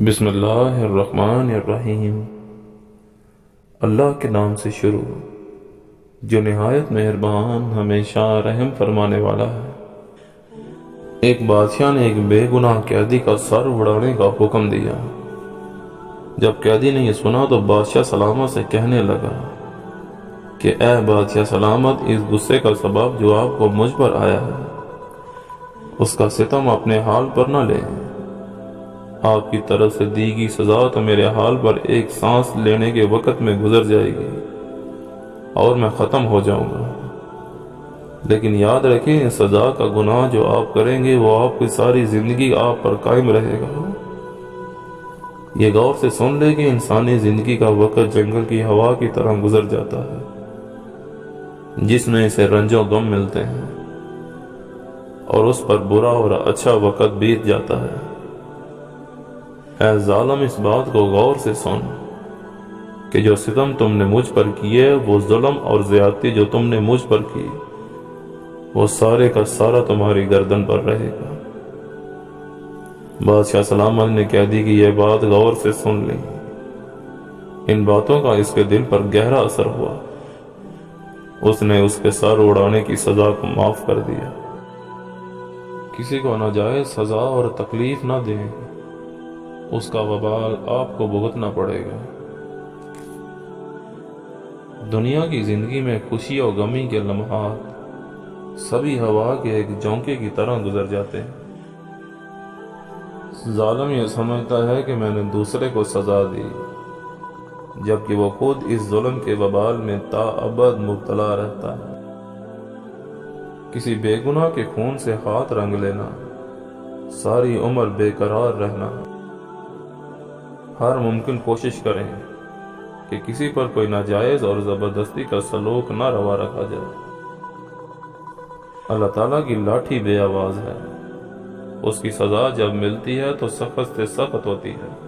بسم اللہ الرحمن الرحیم۔ اللہ کے نام سے شروع جو نہایت مہربان ہمیشہ رحم فرمانے والا ہے۔ ایک بادشاہ نے ایک بے گناہ قیدی کا سر اڑانے کا حکم دیا۔ جب قیدی نے یہ سنا تو بادشاہ سلامت سے کہنے لگا کہ اے بادشاہ سلامت، اس غصے کا سبب جو آپ کو مجھ پر آیا ہے، اس کا ستم اپنے حال پر نہ لیں۔ آپ کی طرف سے دی گئی سزا تو میرے حال پر ایک سانس لینے کے وقت میں گزر جائے گی اور میں ختم ہو جاؤں گا، لیکن یاد رکھیں اس سزا کا گناہ جو آپ کریں گے وہ آپ کی ساری زندگی آپ پر قائم رہے گا۔ یہ غور سے سن لے کہ انسانی زندگی کا وقت جنگل کی ہوا کی طرح گزر جاتا ہے، جس میں اسے رنج و غم ملتے ہیں اور اس پر برا اور اچھا وقت بیت جاتا ہے۔ اے ظالم، اس بات کو غور سے سن کہ جو ستم تم نے مجھ پر کیے، وہ ظلم اور زیادتی جو تم نے مجھ پر کی، وہ سارے کا سارا تمہاری گردن پر رہے گا۔ بادشاہ سلامت نے قیدی کی یہ بات غور سے سن لی۔ ان باتوں کا اس کے دل پر گہرا اثر ہوا۔ اس نے اس کے سر اڑانے کی سزا کو معاف کر دیا۔ کسی کو ناجائز سزا اور تکلیف نہ دیں، اس کا وبال آپ کو بھگتنا پڑے گا۔ دنیا کی زندگی میں خوشی اور غمی کے لمحات سبھی ہوا کے ایک جھونکے کی طرح گزر جاتے ہیں۔ ظالم یہ سمجھتا ہے کہ میں نے دوسرے کو سزا دی، جبکہ وہ خود اس ظلم کے وبال میں تا ابد مبتلا رہتا ہے۔ کسی بے گناہ کے خون سے ہاتھ رنگ لینا، ساری عمر بے قرار رہنا۔ ہر ممکن کوشش کریں کہ کسی پر کوئی ناجائز اور زبردستی کا سلوک نہ روا رکھا جائے۔ اللہ تعالیٰ کی لاٹھی بے آواز ہے، اس کی سزا جب ملتی ہے تو سخت سے سخت ہوتی ہے۔